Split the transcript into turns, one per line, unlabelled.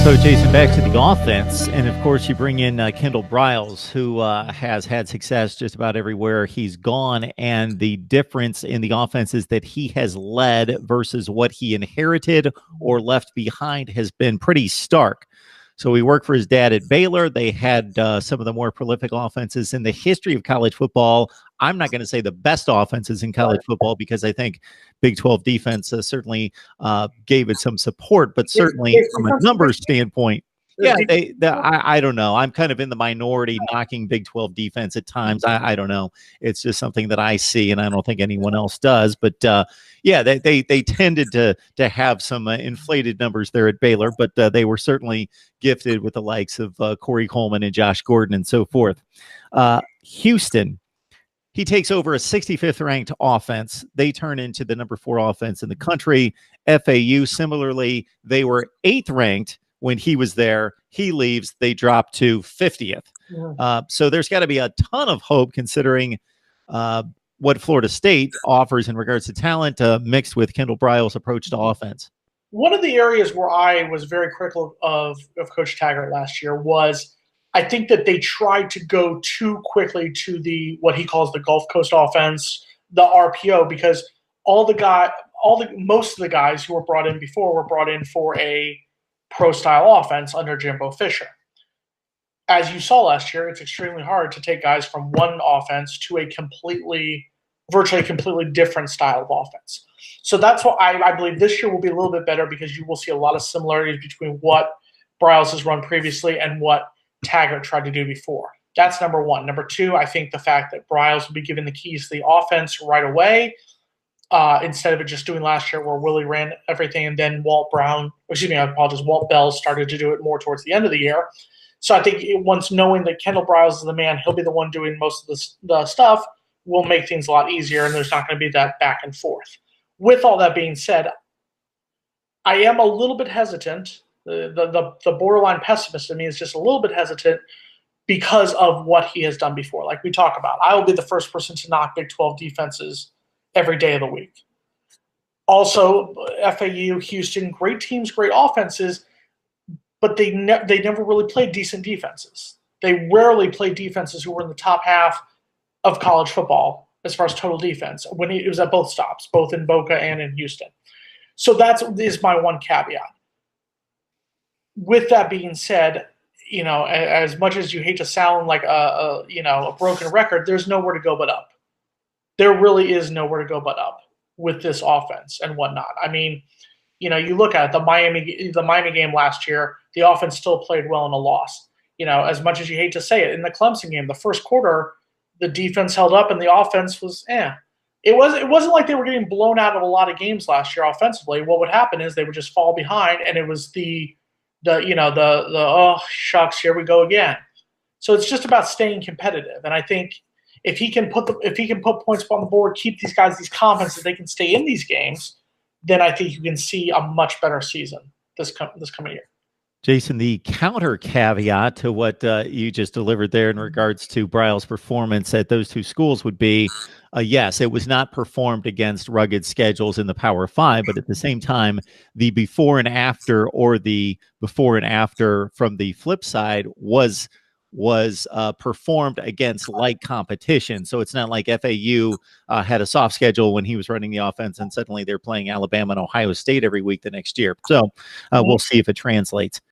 So, Jason, back to the offense. And of course, you bring in Kendal Briles, who has had success just about everywhere he's gone. And the difference in the offense is that he has led versus what he inherited or left behind has been pretty stark. So, he worked for his dad at Baylor. They had some of the more prolific offenses in the history of college football. I'm not going to say the best offenses in college football because I think Big 12 defense certainly gave it some support, but certainly from a numbers standpoint, yeah, I don't know. I'm kind of in the minority knocking Big 12 defense at times. I don't know. It's just something that I see, and I don't think anyone else does. But yeah, they tended to have some inflated numbers there at Baylor, but they were certainly gifted with the likes of Corey Coleman and Josh Gordon and so forth. Houston. He takes over a 65th ranked offense. They turn into the number 4 offense in the country. FAU, similarly, they were 8th ranked when he was there. He leaves. They drop to 50th. Yeah. So there's got to be a ton of hope considering what Florida State offers in regards to talent mixed with Kendal Briles' approach to offense.
One of the areas where I was very critical of Coach Taggart last year was I think that they tried to go too quickly to what he calls the Gulf Coast offense, the RPO, because most of the guys who were brought in before were brought in for a pro style offense under Jimbo Fisher. As you saw last year, it's extremely hard to take guys from one offense to a virtually completely different style of offense. So that's what I believe this year will be a little bit better because you will see a lot of similarities between what Briles has run previously and what Taggart tried to do before. That's number one. Number two, I think the fact that Briles will be given the keys to the offense right away instead of it just doing last year where Willie ran everything and then Walt Bell started to do it more towards the end of the year. So I think once knowing that Kendal Briles is the man, he'll be the one doing most of the stuff, will make things a lot easier and there's not going to be that back and forth. With all that being said, I am a little bit hesitant. The borderline pessimist in me is just a little bit hesitant because of what he has done before. Like we talk about, I will be the first person to knock Big 12 defenses every day of the week. Also, FAU, Houston, great teams, great offenses, but they never really played decent defenses. They rarely played defenses who were in the top half of college football as far as total defense when it was at both stops, both in Boca and in Houston. So that is my one caveat. With that being said, as much as you hate to sound like a broken record, there's nowhere to go but up. There really is nowhere to go but up with this offense and whatnot. I mean, you look at it, the Miami game last year, the offense still played well in a loss. As much as you hate to say it, in the Clemson game, the first quarter, the defense held up and the offense was It wasn't like they were getting blown out of a lot of games last year offensively. What would happen is they would just fall behind, and it was the oh shucks, here we go again. So it's just about staying competitive. And I think if he can put points on the board, keep these guys these confidence that they can stay in these games, then I think you can see a much better season this coming year.
Jason, the counter caveat to what you just delivered there in regards to Briles' performance at those two schools would be, yes, it was not performed against rugged schedules in the Power 5, but at the same time, the before and after, or the before and after from the flip side was performed against light competition. So it's not like FAU had a soft schedule when he was running the offense and suddenly they're playing Alabama and Ohio State every week the next year. So we'll see if it translates.